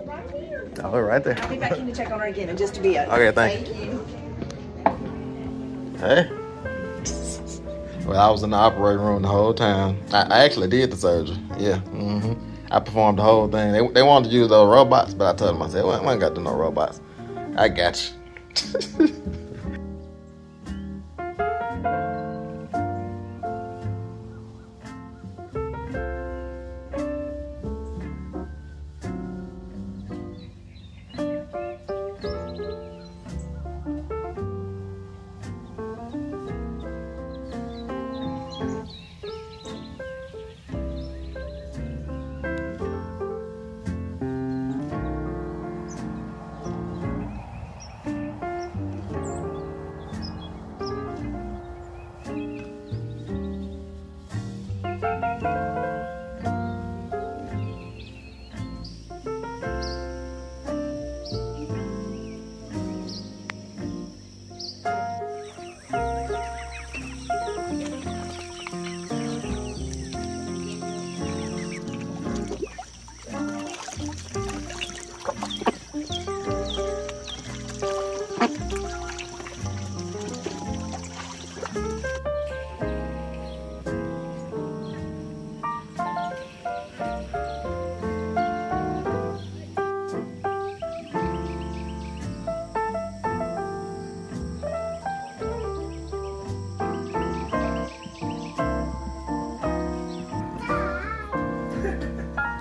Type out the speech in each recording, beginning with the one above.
Right here. Oh, right there. I'll be back in to check on her again in just a bit. Okay, thank you. Hey. Well, I was in the operating room the whole time. I actually did the surgery. Yeah. I performed the whole thing. They wanted to use those robots, but I told them, I said, well, I ain't got to do no robots. I got you.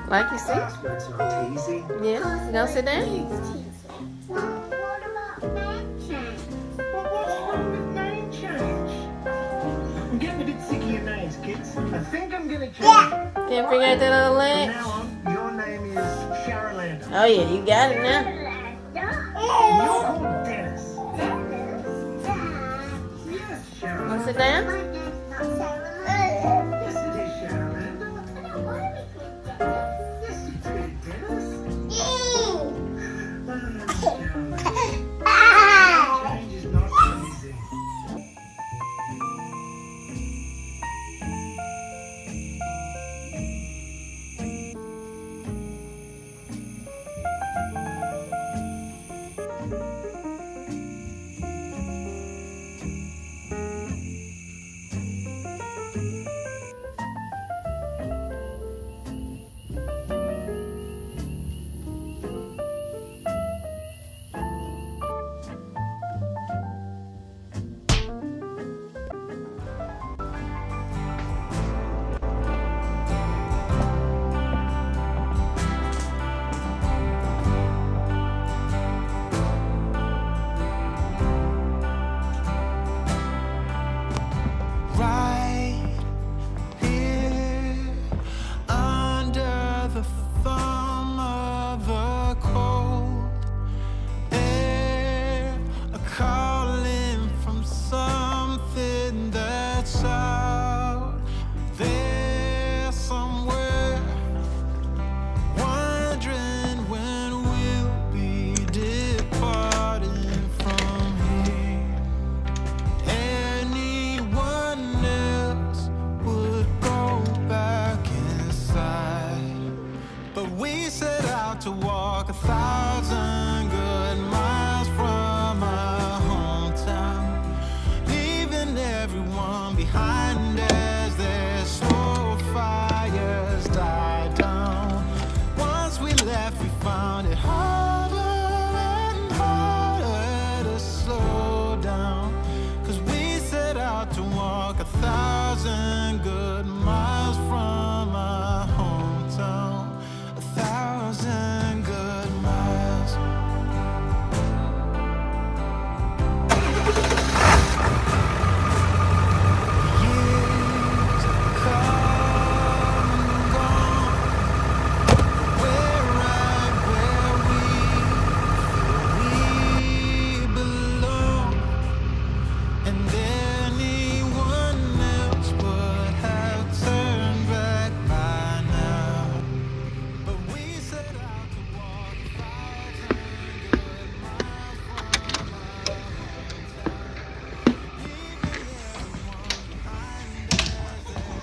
Like you see? That's not easy. Yeah. You gonna sit down? What what's wrong with name change? I'm getting a bit sick of your names, kids. I think I'm gonna change. Can't figure out that other From leg? now on, your name is Sharalander. Oh yeah, you got it now. And you're called Dennis. Yes, Sharalander. Wanna sit down? Yes, it is Sharalander. Yes, you did, Dennis. Change is not easy.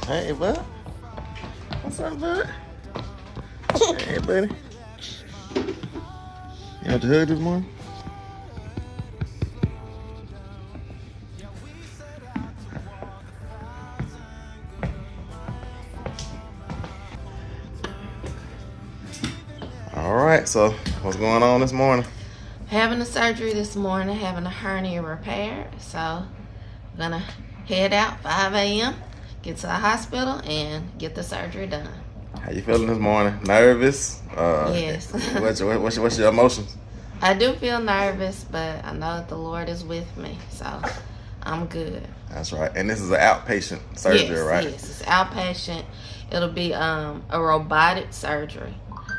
Hey, bud. What's up, bud? Hey, buddy. You had your hood this morning? All right, so what's going on this morning? Having a surgery this morning, having a hernia repaired. So I'm gonna head out 5 a.m., get to the hospital, and get the surgery done. How you feeling this morning? Nervous? Yes. What's your emotions? I do feel nervous, but I know that the Lord is with me, so I'm good. That's right. And this is an outpatient surgery, right? Yes, it's outpatient. It'll be a robotic surgery.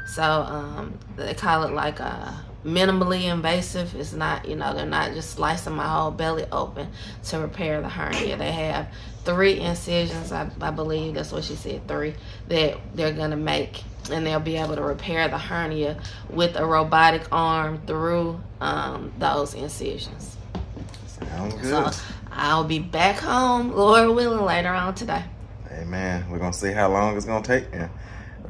So they call it like a minimally invasive. It's not, they're not just slicing my whole belly open to repair the hernia. They have 3 incisions, I believe that's what she said, 3, that they're gonna make, and they'll be able to repair the hernia with a robotic arm through those incisions. Sounds good. So I'll be back home, Lord willing, later on today. Amen. We're gonna see how long it's gonna take, and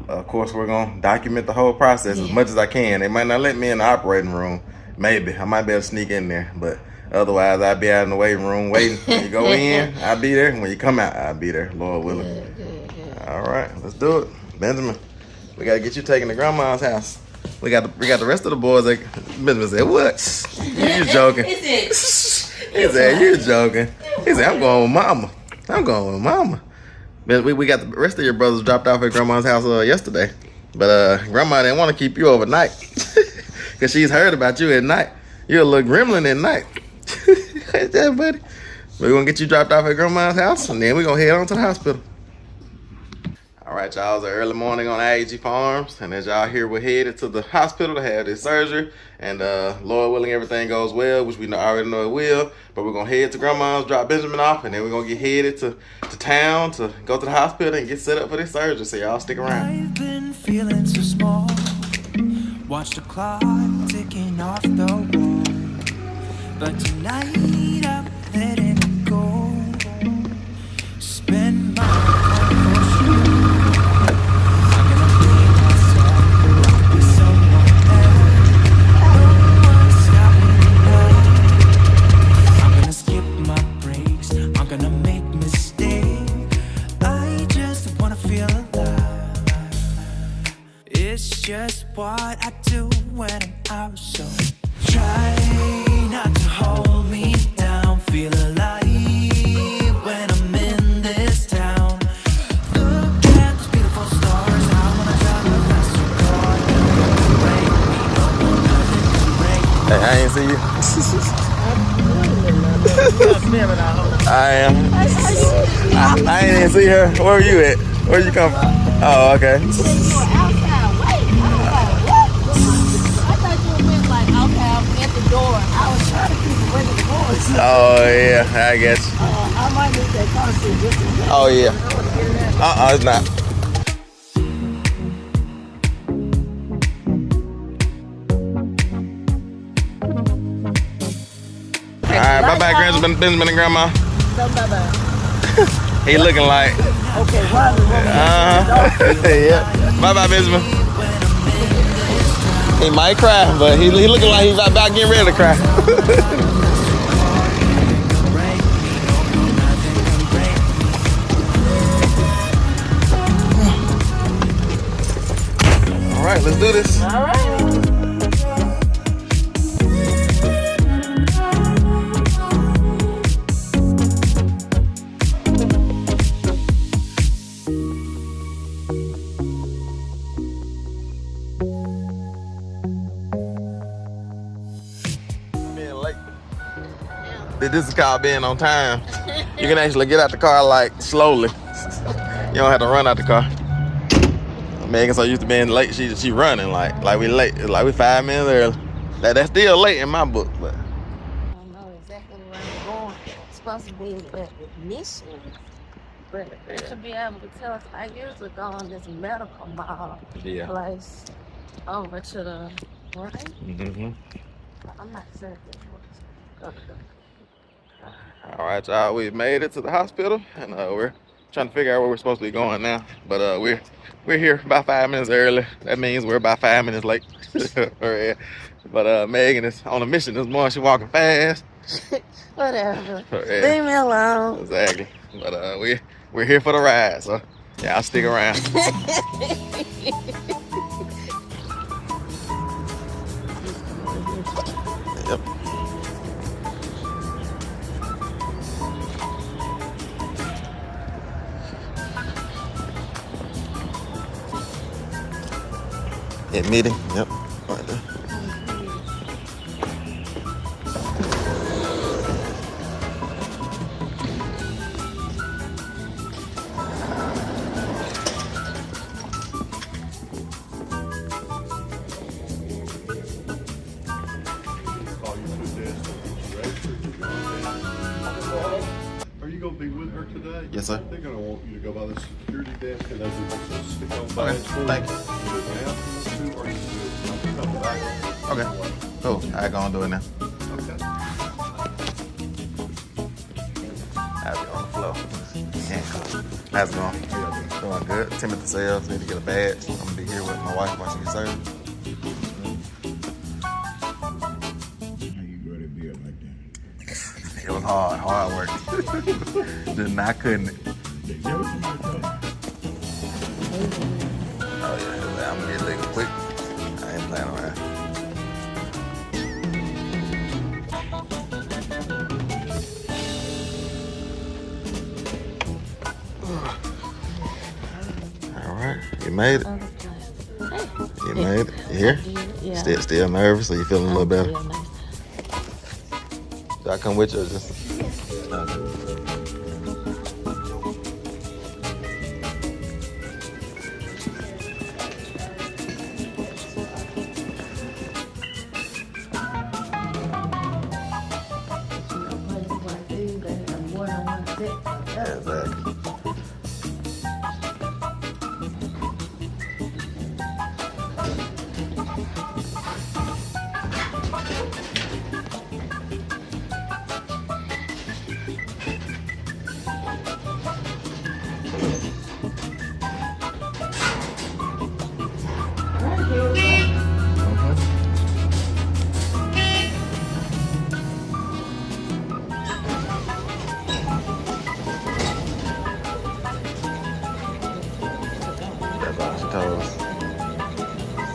of course we're gonna document the whole process as much as I can. They might not let me in the operating room. Maybe I might be able to sneak in there, but otherwise I'll be out in the waiting room waiting. When you go in, I'll be there. When you come out, I'll be there, Lord willing. Good. All right, let's do it. Benjamin, we gotta get you taken to grandma's house. We got the rest of the boys. Benjamin said, "What? You joking?" He said, "You're joking." He said, "I'm going with mama. I'm going with mama." But we got the rest of your brothers dropped off at grandma's house yesterday. But grandma didn't want to keep you overnight because she's heard about you at night. You're a little gremlin at night. What's that, buddy? We're going to get you dropped off at grandma's house, and then we're going to head on to the hospital. All right, y'all, it's an early morning on I.A.G Farms, and as y'all hear, we're headed to the hospital to have this surgery, and Lord willing, everything goes well, which we already know it will, but we're going to head to grandma's, drop Benjamin off, and then we're going to get headed to town to go to the hospital and get set up for this surgery, so y'all stick around. I've been feeling so small, watch the clock ticking off the wall, but tonight I'm letting it go, spend my just what I do when I'm out, so try not to hold me down, feel alive when I'm in this town, look at those beautiful stars, I wanna drive a faster car, break me, no one nothing can break. Hey, I ain't see you. I am. I ain't even see her. Where were you at? Where you come from? Oh, okay. Oh yeah, I guess. I might need that concert just in case. Oh yeah. It's not. All right, bye bye, Benjamin and Grandma. Bye-bye. He looking like. Okay, Riley. Yeah. Bye bye, Benjamin. He might cry, but he looking like he's about getting ready to cry. All right, let's do this. All right. Being late. This is called being on time. You can actually get out the car like slowly. You don't have to run out the car. Megan so used to being late, she running like we late. It's like we 5 minutes early. That's still late in my book, but I don't know exactly where I'm going. It's supposed to be at admission, but they should be able to tell us. I usually go on this medical mall place over to the right. Mm-hmm. I'm not sure if this works. All right, y'all, we made it to the hospital, and we're trying to figure out where we're supposed to be going now. But we're here about 5 minutes early. That means we're about 5 minutes late. But Megan is on a mission this morning. She's walking fast. Whatever. Yeah. Leave me alone. Exactly. But we're here for the ride, so yeah, I'll stick around. Yep. Admitting, yep, right there. Are you going to be with her today? Yes, sir. They're going to want you to go by the security desk and they'll do stick on Okay, badge for you. thank you. Do it now, or you can do it come back. Okay, cool. I gonna do it now. Okay. I'll be on the floor. Yeah, cool. How's it going? Doing good. Timothy Sales, need to get a badge. I'm gonna be here with my wife while she gets served. How you grow that beard like that? It was hard work. I couldn't. Oh yeah, I'm gonna get licked quick. I ain't playing around. All right, you made it. You made it. You here? Yeah. Still nervous, so you feeling a little better? Yeah, nice. Should I come with you or just? Exactly. That's all she told us.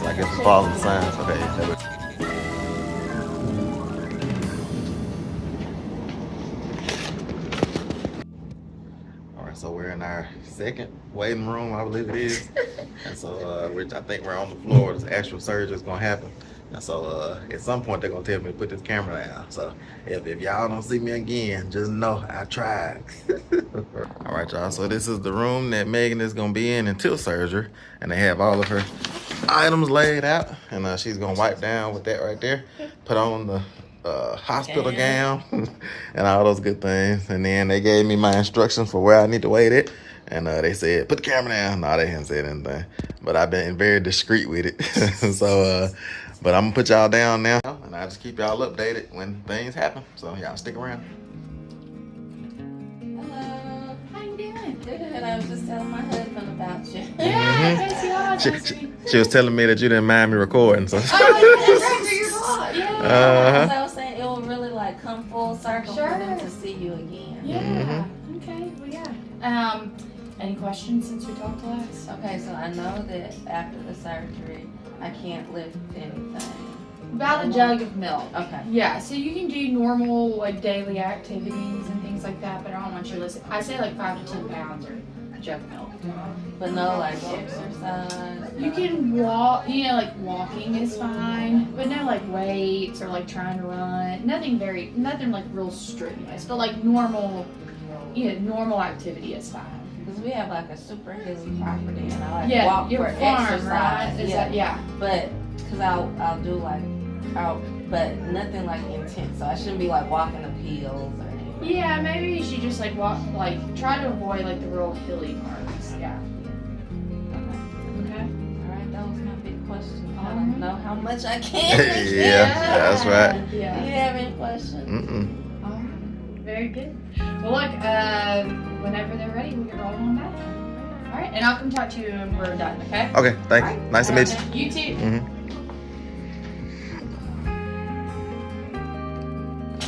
So I guess we follow the signs. Okay. All right, so we're in our second waiting room, I believe it is. And so I think we're on the floor. This actual surgery is gonna happen. And so at some point they're gonna tell me to put this camera down. So if y'all don't see me again, just know I tried. All right, y'all. So this is the room that Megan is gonna be in until surgery, and they have all of her items laid out, and she's gonna wipe down with that right there, put on the hospital gown and all those good things. And then they gave me my instructions for where I need to wait it, and they said put the camera down. No, they haven't said anything, but I've been very discreet with it. So but I'm gonna put y'all down now, and I'll just keep y'all updated when things happen. So y'all stick around. Hello. How you doing? Good. I was just telling my husband about you. She was telling me that you didn't mind me recording, so. Yeah. I was saying it will really like come full circle for them to see you again. Yeah. Okay. Well, yeah. Any questions since we talked last? Okay, so I know that after the surgery, I can't lift anything. About a jug of milk. Okay. Yeah, so you can do normal like daily activities and things like that, but I don't want you to listen. I say like 5 to 10 pounds or a jug of milk. But no like exercise. You can walk, like walking is fine, but no like weights or like trying to run. Nothing like real strenuous, but like normal activity is fine. Because we have like a super hilly property and I like Yeah, walk your for farm, exercise. right? Is that, yeah. But because I'll do like but nothing like intense. So I shouldn't be like walking up hills or anything. Yeah, maybe you should just like walk, like try to avoid like the real hilly parts. Yeah. Okay. All right, that was my big question. I All don't right. know how much I can. Yeah, that's right. Do you Yeah. have any questions? Mm-mm. All right. Very Very good. Well, look, whenever they're ready, we can roll on back. All right, and I'll come talk to you when we're done, okay? Okay, thanks. All right. Nice to meet you. You too.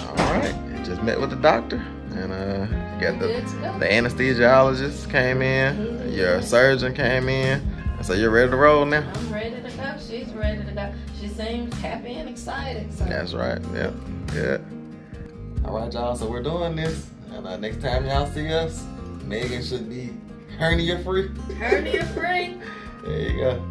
All right, just met with the doctor, and got Good to go. the anesthesiologist came in, your surgeon came in, so you're ready to roll now. I'm ready to go. She's ready to go. She seems happy and excited. So. That's right. Yep. Good. All right, y'all. So we're doing this, and next time y'all see us, Megan should be hernia free. Hernia free. There you go.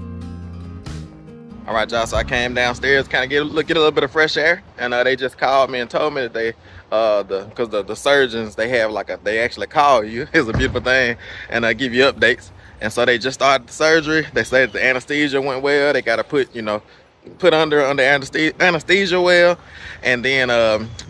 All right, y'all. So I came downstairs, kind of get a little bit of fresh air, and they just called me and told me that they, because the surgeons, they have they actually call you. It's a beautiful thing, and give you updates. And so they just started the surgery. They said the anesthesia went well. They got to put under anesthesia well, and then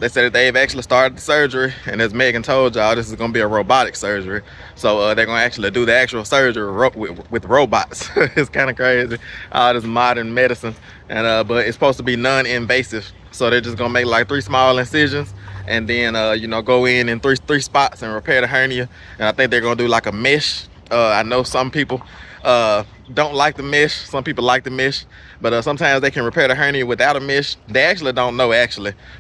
they said that they've actually started the surgery, and as Megan told y'all, this is going to be a robotic surgery, so they're going to actually do the actual surgery with robots. It's kind of crazy, all this modern medicine, and but it's supposed to be non-invasive, so they're just going to make like 3 small incisions, and then go in three spots and repair the hernia. And I think they're going to do like a mesh. I know some people don't like the mesh. Some people like the mesh, but sometimes they can repair the hernia without a mesh. They actually don't know,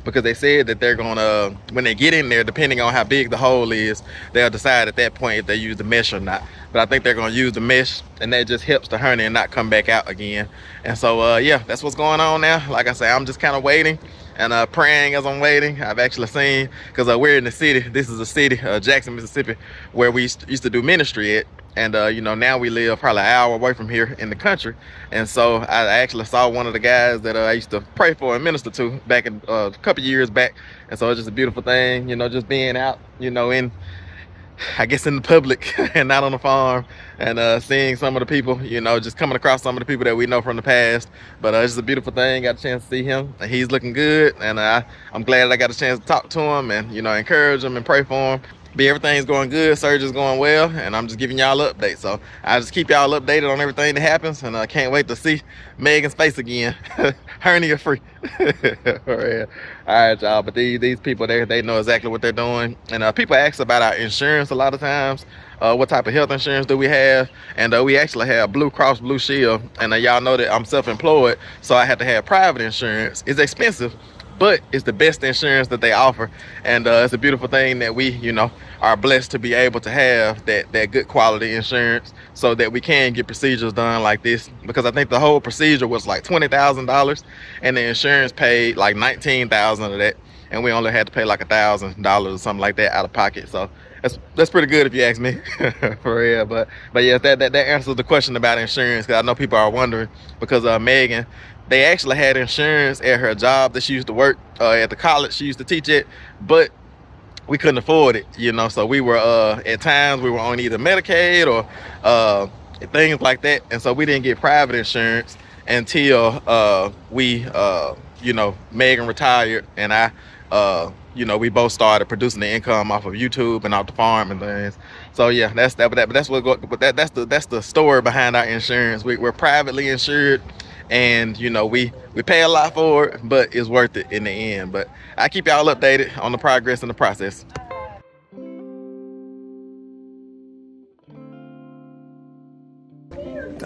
because they said that they're gonna, when they get in there, depending on how big the hole is, they'll decide at that point if they use the mesh or not. But I think they're gonna use the mesh, and that just helps the hernia not come back out again. And so yeah, that's what's going on now. Like I say, I'm just kind of waiting and praying as I'm waiting. I've actually seen, because we're in the city, this is a city, Jackson, Mississippi, where we used to do ministry at. And now we live probably an hour away from here in the country. And so I actually saw one of the guys that I used to pray for and minister to back in a couple years back. And so it's just a beautiful thing, just being out, in the public and not on the farm, and seeing some of the people, just coming across some of the people that we know from the past. But it's just a beautiful thing. Got a chance to see him, and he's looking good, and I'm glad that I got a chance to talk to him and encourage him and pray for him. But everything's going good, surgery's going well, and I'm just giving y'all updates. So I just keep y'all updated on everything that happens, and I can't wait to see Megan's face again. Hernia free. All right, y'all. But these people, they know exactly what they're doing. And people ask about our insurance a lot of times. What type of health insurance do we have? And we actually have Blue Cross Blue Shield. And y'all know that I'm self-employed, so I have to have private insurance. It's expensive, but it's the best insurance that they offer. And it's a beautiful thing that we, are blessed to be able to have that good quality insurance, so that we can get procedures done like this. Because I think the whole procedure was like $20,000, and the insurance paid like $19,000 of that, and we only had to pay like $1,000 or something like that out of pocket. So that's pretty good if you ask me. For real. But yeah, that answers the question about insurance, because I know people are wondering, because Megan, they actually had insurance at her job that she used to work at the college she used to teach at, but we couldn't afford it, so we were at times we were on either Medicaid or things like that. And so we didn't get private insurance until Megan retired, and I we both started producing the income off of YouTube and off the farm and things. So yeah, that's the story behind our insurance. We're privately insured, and we pay a lot for it, but it's worth it in the end. But I keep y'all updated on the progress and the process.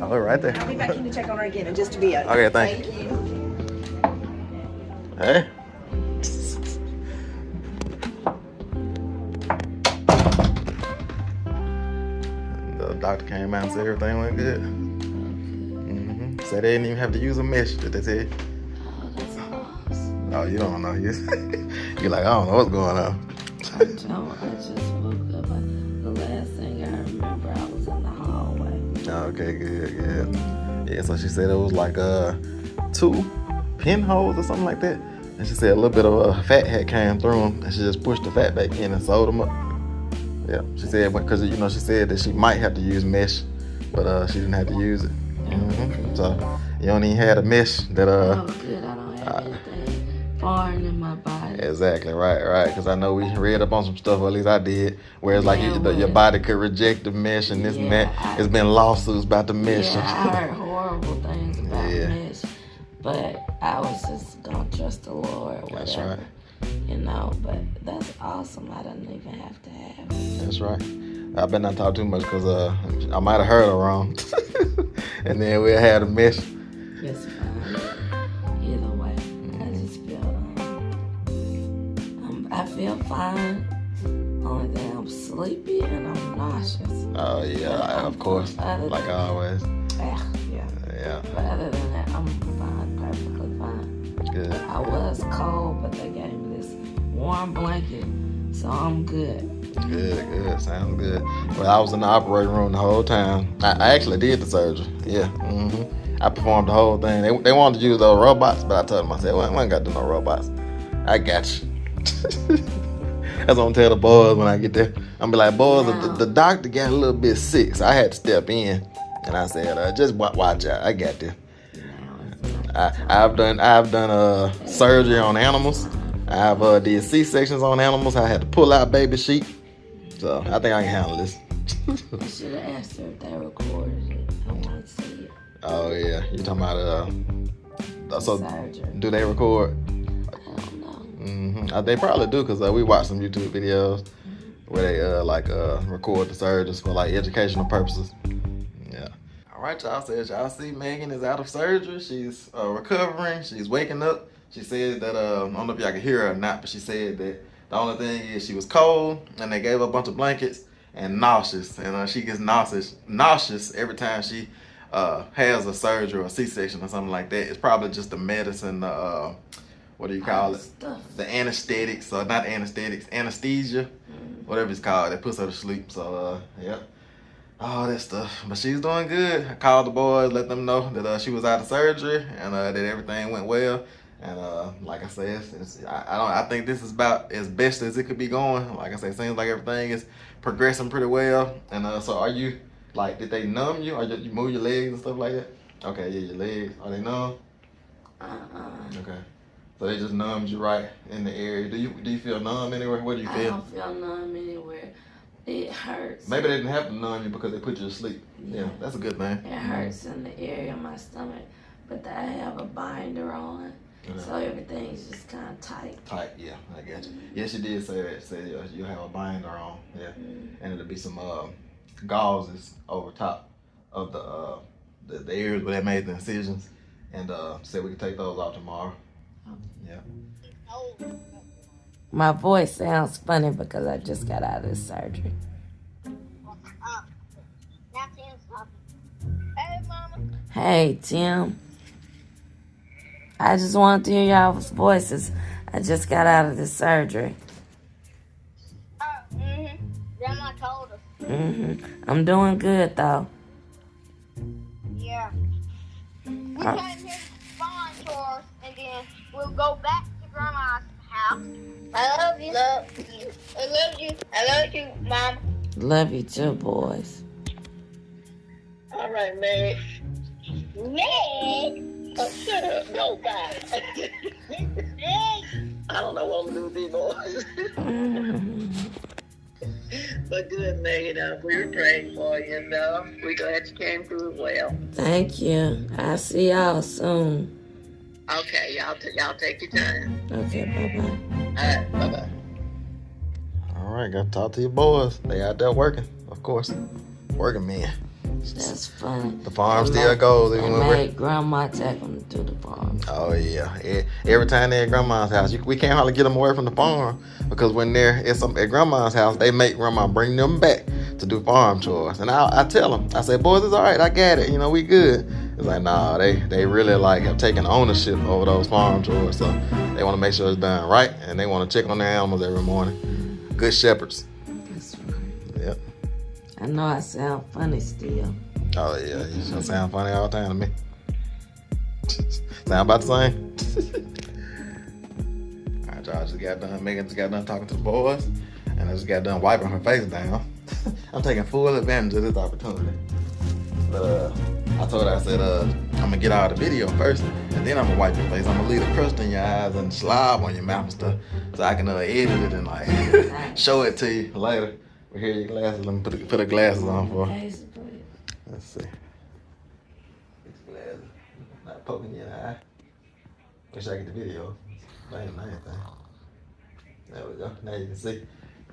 Oh, right there. I'll be back in to check on her again in just a bit. Okay, thank you. Hey. The doctor came out and said everything went good. Said they didn't even have to use a mesh. Did they tell you? Oh, that's awesome. Oh, you don't know. You're like, I don't know what's going on. I just woke up. The last thing I remember, I was in the hallway. Okay, good. Yeah, so she said it was like 2 pinholes or something like that. And she said a little bit of fat had came through them, and she just pushed the fat back in and sewed them up. Yeah, she said, because she said that she might have to use mesh, but she didn't have to use it. So you don't even have a mesh that Oh, good. I don't have anything foreign in my body. Exactly, right. Because I know we read up on some stuff, or at least I did, where it's like your body could reject the mesh and this and that. It's been lawsuits about the mesh. Yeah, I heard horrible things about mesh, but I was just gonna trust the Lord. That's whatever. right. you know, but that's awesome. I don't even have to have it. That's right. I better not talk too much because I might have heard her wrong. And then we'll have a mess. It's fine. Either way, I just feel, I feel fine. Only thing, I'm sleepy and I'm nauseous. Oh, yeah, of course. Like always. Yeah. But other than that, I'm fine, perfectly fine. Good. I was cold, but they gave me this warm blanket, so I'm good. Good. Sounds good. Well, I was in the operating room the whole time. I actually did the surgery. Yeah. I performed the whole thing. They wanted to use those robots, but I told them, I said, well, I ain't got to do no robots. I got you. That's what I'm tell the boys when I get there. I'm be like, boys, the doctor got a little bit sick, so I had to step in. And I said, just watch out. I got this. I've done surgery on animals. I've did C-sections on animals. I had to pull out baby sheep. So I think I can handle this. I should have asked her if they recorded it. I want to see it. Oh yeah, you talking about so surgery. Do they record? I don't know. They probably do because we watched some YouTube videos where they record the surgeries for like educational purposes. Yeah. All right, y'all. Said y'all see Megan is out of surgery. She's recovering. She's waking up. She said that I don't know if y'all can hear her or not, but she said that the only thing is she was cold and they gave her a bunch of blankets and nauseous, and she gets nauseous every time she has a surgery or a C-section or something like that. It's probably just the medicine, what do you call it? Stuff. The anesthetics, or not anesthetics, anesthesia, whatever it's called. That puts her to sleep. So, yeah, all that stuff. But she's doing good. I called the boys, let them know that she was out of surgery and that everything went well. And like I said, I think this is about as best as it could be going. Like I said, it seems like everything is progressing pretty well. And so are you, like, did they numb you? Or you move your legs and stuff like that? Okay, yeah, your legs. Are they numb? Okay. So they just numbed you right in the area. Do you feel numb anywhere? What do you feel? I don't feel numb anywhere. It hurts. Maybe they didn't have to numb you because they put you to sleep. Yeah, that's a good thing. It hurts in the area of my stomach, but I have a binder on. Okay. So everything's just kind of tight. Tight, yeah, I get you. Yeah, she did say that. Say you have a binder on, yeah, and it'll be some gauzes over top of the areas where they made the incisions, and said we can take those off tomorrow. Yeah. My voice sounds funny because I just got out of this surgery. Hey, Mama. Hey, Tim. I just wanted to hear y'all's voices. I just got out of this surgery. Grandma told us. I'm doing good, though. Yeah. We came here to spawn chores, and then we'll go back to Grandma's house. I love you. I love you. I love you, Mom. Love you too, boys. All right, Meg. Meg? Oh, shut up. No, God. I don't know what I'm going to do with these boys. But good, Megan. We were praying for you, and we're glad you came through it well. Thank you. I'll see y'all soon. Okay, y'all take your time. Okay, bye-bye. All right, bye-bye. All right, got to talk to your boys. They out there working, of course. Working men. That's funny. The farm still goes. Even when made Grandma take them to the farm. Oh, yeah. Every time they're at Grandma's house, we can't hardly get them away from the farm because when they're at Grandma's house, they make Grandma bring them back to do farm chores. And I tell them, I say, boys, it's all right. I got it. We good. It's like, nah, they really have taken ownership over those farm chores. So they want to make sure it's done right, and they want to check on their animals every morning. Good shepherds. That's right. Yep. I know I sound funny still. Oh, yeah. You sound funny all the time to me. Sound about the same? All right, y'all. Megan just got done talking to the boys, and I just got done wiping her face down. I'm taking full advantage of this opportunity. But I told her, I said, I'm going to get out of the video first, and then I'm going to wipe your face. I'm going to leave the crust in your eyes and slob on your mouth and stuff, so I can edit it and show it to you later. But here are your glasses. Let me put the glasses on for her. Let's see. These glasses. Not poking you in the eye. Wish I could get the video. That ain't anything. There we go. Now you can see.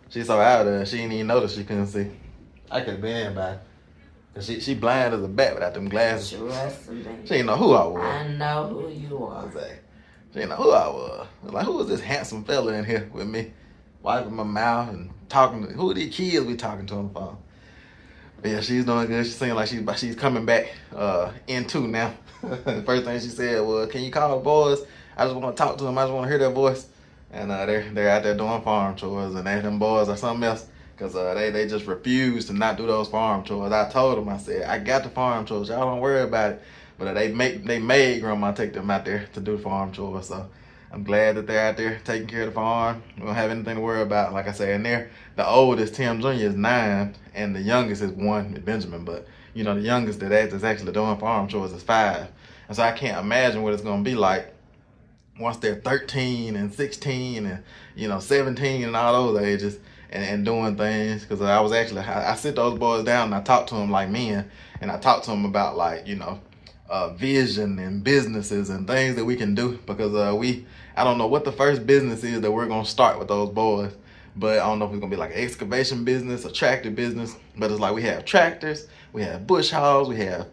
She's so out there, she didn't even notice she couldn't see. I could have been anybody. Cause she blind as a bat without them glasses. She didn't know who I was. I know who you are. Exactly. She didn't know who I was. Like, who is this handsome fella in here with me? Wiping my mouth and talking to, who are these kids we talking to on the phone? But yeah, she's doing good. She seems like she's coming back in too now. The first thing she said was, can you call the boys? I just want to talk to them. I just want to hear their voice. And they're out there doing farm chores, and them boys are something else. Because they just refuse to not do those farm chores. I told them, I said, I got the farm chores. Y'all don't worry about it. But they made grandma take them out there to do the farm chores. So I'm glad that they're out there taking care of the farm. We don't have anything to worry about. Like I said, and the oldest, Tim Jr., is 9, and the youngest is 1, Benjamin. But, you know, the youngest that's actually doing farm chores is 5. And so I can't imagine what it's going to be like once they're 13 and 16 and, you know, 17 and all those ages. And doing things, because I sit those boys down and I talk to them like men, and I talk to them about, like, you know, vision and businesses and things that we can do, because I don't know what the first business is that we're going to start with those boys, but I don't know if it's going to be like an excavation business, a tractor business, but it's like we have tractors, we have bush hogs, we have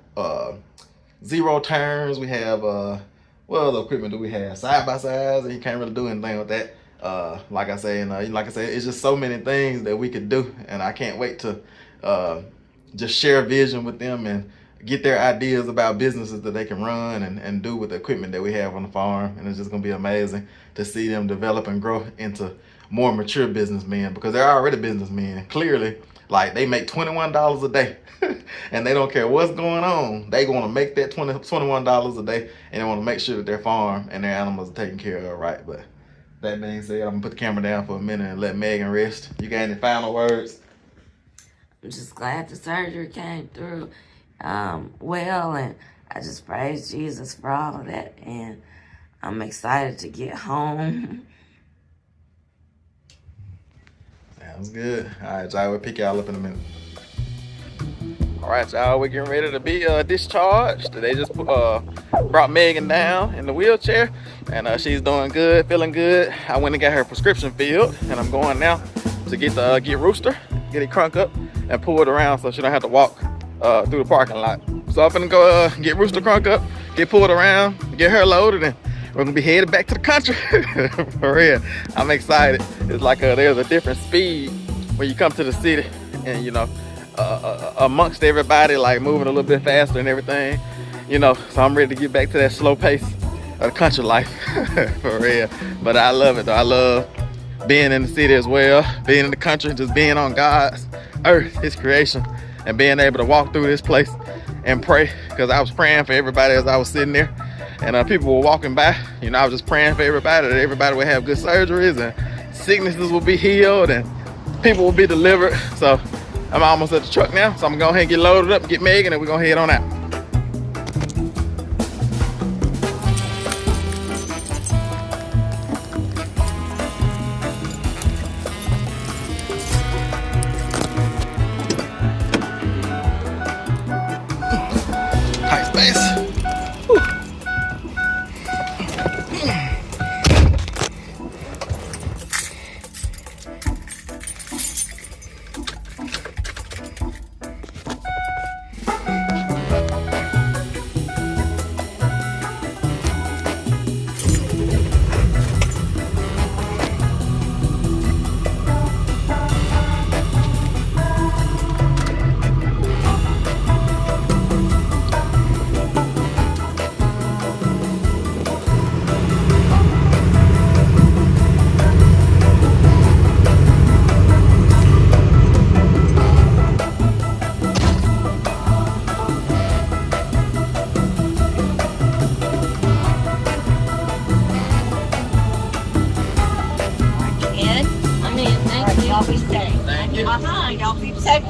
zero turns, we have what other equipment do we have? Side by sides, and you can't really do anything with that. Like I say, it's just so many things that we could do, and I can't wait to just share vision with them and get their ideas about businesses that they can run and do with the equipment that we have on the farm. And it's just gonna be amazing to see them develop and grow into more mature businessmen, because they're already businessmen. Clearly, like, they make $21 a day and they don't care what's going on. They want to make that $21 a day, and they want to make sure that their farm and their animals are taken care of right. But that being said, I'm gonna put the camera down for a minute and let Megan rest. You got any final words? I'm just glad the surgery came through well, and I just praise Jesus for all of that, and I'm excited to get home. Sounds good. All right, y'all, we'll pick y'all up in a minute. All right, y'all, we're getting ready to be discharged. They just brought Megan down in the wheelchair, and she's doing good, feeling good. I went and got her prescription filled, and I'm going now to get Rooster, get it crunk up, and pull it around so she don't have to walk through the parking lot. So I'm gonna go get Rooster crunk up, get pulled around, get her loaded, and we're gonna be headed back to the country. For real, I'm excited. It's like there's a different speed when you come to the city, and you know, amongst everybody, like moving a little bit faster and everything, you know. So I'm ready to get back to that slow pace of the country life. For real. But I love it though. I love being in the city as well, being in the country, just being on God's earth, his creation, and being able to walk through this place and pray, because I was praying for everybody as I was sitting there, and people were walking by. You know, I was just praying for everybody, that everybody would have good surgeries and sicknesses will be healed and people will be delivered. So I'm almost at the truck now, so I'm gonna go ahead and get loaded up, get Megan, and we're gonna head on out. Tight space. Y'all be safe. Thank you. Y'all be safe.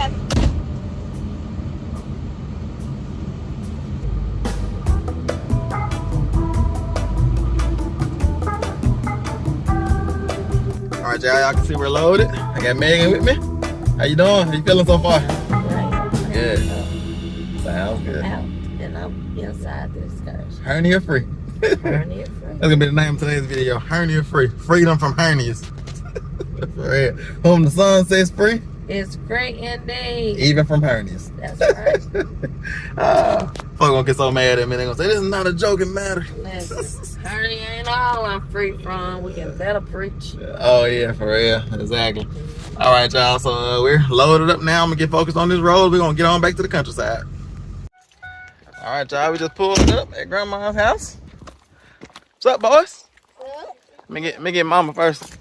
All right, y'all can see we're loaded. I got Megan with me. How you doing? How you feeling so far? Good. Sounds good. Out and I'm inside the Discharge. Hernia free. Hernia free. That's gonna be the name of today's video. Hernia free. Freedom from hernias. For real. Whom the sun sets free, It's free indeed. even from hernias. That's right. Fuck gonna get so mad at me. They gonna say this is not a joking matter. Listen, hernia ain't all I'm free from. We can better preach. Oh yeah, for real. Exactly. All right, y'all. So we're loaded up now. I'm gonna get focused on this road. We're gonna get on back to the countryside. All right, y'all. We just pulled up at Grandma's house. What's up, boys? Let me get Mama first.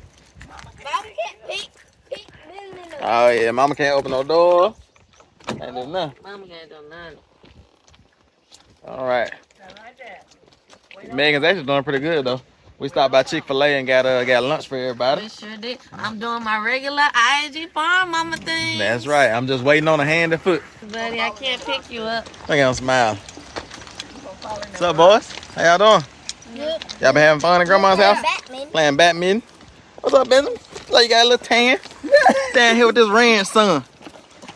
Mama can't pick business. Oh yeah, Mama can't open no door. Ain't do nothing. Mama can't do nothing. All right. Megan's actually doing pretty good though. We stopped by Chick-fil-A and got lunch for everybody. We sure did. I'm doing my regular I.A.G farm mama thing. That's right. I'm just waiting on a hand and foot. Buddy, I can't pick you up. Look at him smile. What's up, boys? How y'all doing? Good. Y'all been having fun at Grandma's house? Batman. Playing Batman. What's up, Benjamin? So you got a little tan? Down here with this ranch son.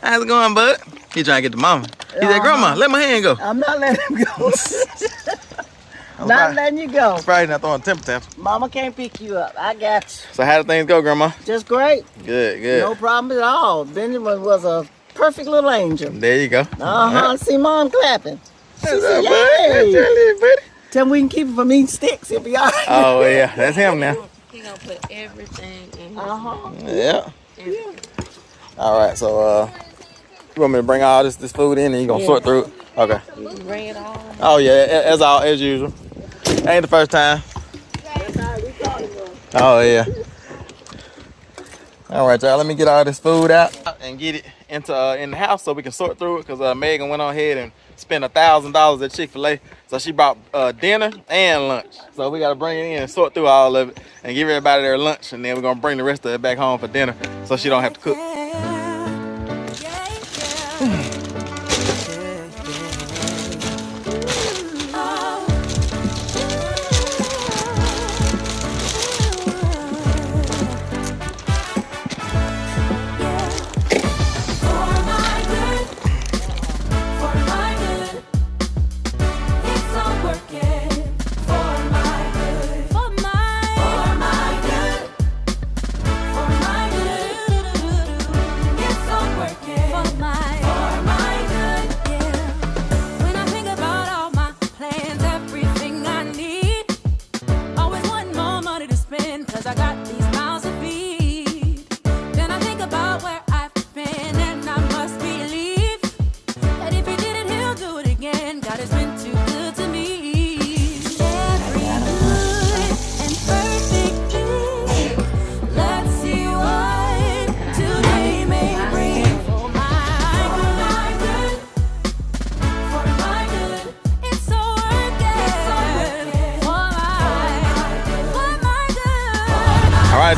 How's it going, bud? He trying to get the mama. He said, Grandma, let my hand go. I'm not letting him go. Not letting you go. Friday not throwing temper tantrum. Mama can't pick you up. I got you. So how did things go, Grandma? Just great. Good, good. No problem at all. Benjamin was a perfect little angel. There you go. I see Mom clapping. What's said, up, buddy? "Yay." That's your little buddy. Tell him we can keep him from eating sticks. He'll be all right. Oh, yeah. That's him now. He gonna put everything in his Yeah. everything. All right, so you want me to bring all this food in and you gonna sort through it? Okay. You can bring it all. Oh yeah, as usual. Ain't the first time. Oh yeah. All right, y'all. Let me get all this food out and get it into in the house so we can sort through it. Cause Megan went on ahead and spent $1,000 at Chick-fil-A, so she bought dinner and lunch. So we gotta bring it in and sort through all of it and give everybody their lunch, and then we're gonna bring the rest of it back home for dinner, so she don't have to cook.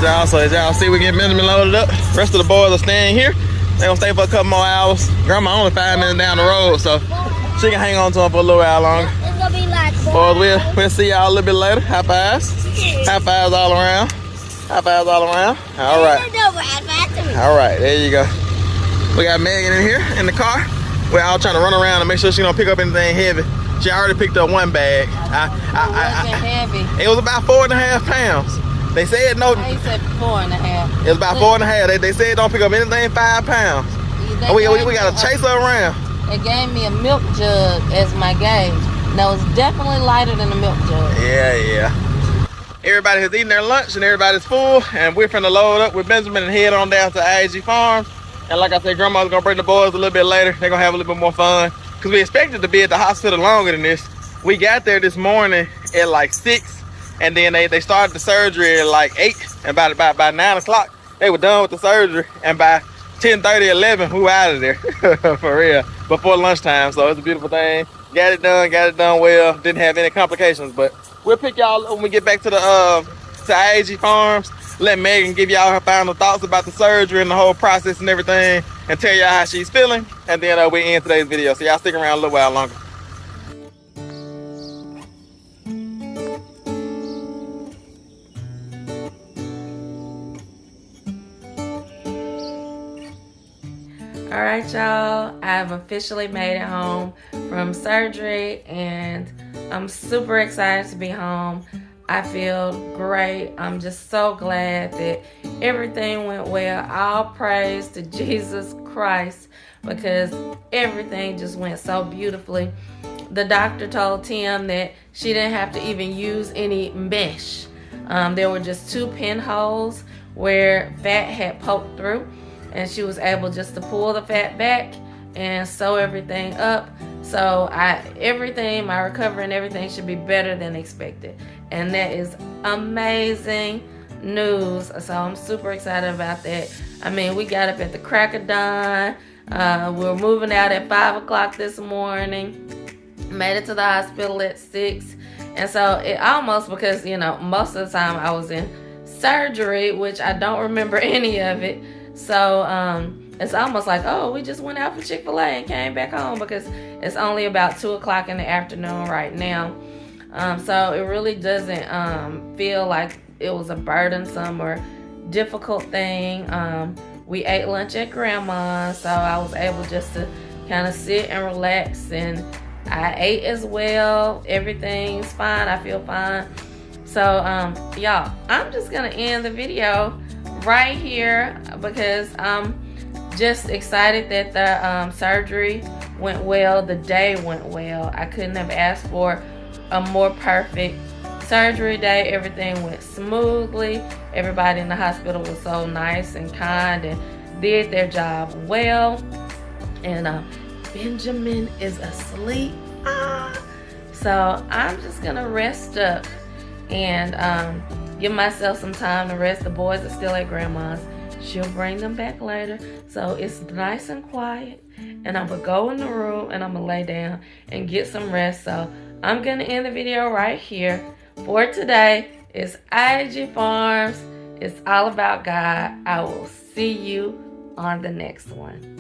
Y'all, so as y'all see, we get Benjamin loaded up. Rest of the boys are staying here. They gonna stay for a couple more hours. Grandma only 5 minutes down the road, so she can hang on to him for a little while longer. It's gonna be like Boys, we'll see y'all a little bit later. High fives. High fives all around. High fives all around. All right. All right, there you go. We got Megan in here in the car. We're all trying to run around and make sure she don't pick up anything heavy. She already picked up one bag. Heavy. It was about 4.5 pounds. They said no. He said 4.5. It was about 4.5. They said don't pick up anything 5 pounds. We gotta chase her around. They gave me a milk jug as my gauge. No, it's definitely lighter than a milk jug. Yeah. Everybody has eaten their lunch and everybody's full, and we're finna load up with Benjamin and head on down to I.A.G Farms. And like I said, Grandma's gonna bring the boys a little bit later. They're gonna have a little bit more fun because we expected to be at the hospital longer than this. We got there this morning at like 6. And then they started the surgery at like 8, and by 9 o'clock, they were done with the surgery. And by 10:30, 11, we were out of there, for real, before lunchtime. So it's a beautiful thing. Got it done well. Didn't have any complications, but we'll pick y'all up when we get back to the to I.A.G Farms. Let Megan give y'all her final thoughts about the surgery and the whole process and everything, and tell y'all how she's feeling. And then we'll end today's video. So y'all stick around a little while longer. All right, y'all, I've officially made it home from surgery and I'm super excited to be home. I feel great. I'm just so glad that everything went well. All praise to Jesus Christ, because everything just went so beautifully. The doctor told Tim that she didn't have to even use any mesh. There were just 2 pinholes where fat had poked through, and she was able just to pull the fat back and sew everything up. So everything, my recovery and everything should be better than expected. And that is amazing news. So I'm super excited about that. I mean, we got up at the crack of dawn. We were moving out at 5 o'clock this morning. Made it to the hospital at 6. And so it almost, because, you know, most of the time I was in surgery, which I don't remember any of it. So it's almost like, oh, we just went out for Chick-fil-A and came back home, because it's only about 2 o'clock in the afternoon right now. So it really doesn't feel like it was a burdensome or difficult thing. We ate lunch at Grandma's, so I was able just to kind of sit and relax, and I ate as well. Everything's fine. I feel fine. So y'all, I'm just gonna end the video right here, because I'm just excited that the surgery went well. The day went well. I couldn't have asked for a more perfect surgery day. Everything went smoothly. Everybody in the hospital was so nice and kind and did their job well. And Benjamin is asleep. So I'm just gonna rest up and give myself some time to rest. The boys are still at Grandma's. She'll bring them back later. So it's nice and quiet, and I'm gonna go in the room and I'm gonna lay down and get some rest. So I'm gonna end the video right here. For today, it's I.A.G Farms. It's all about God. I will see you on the next one.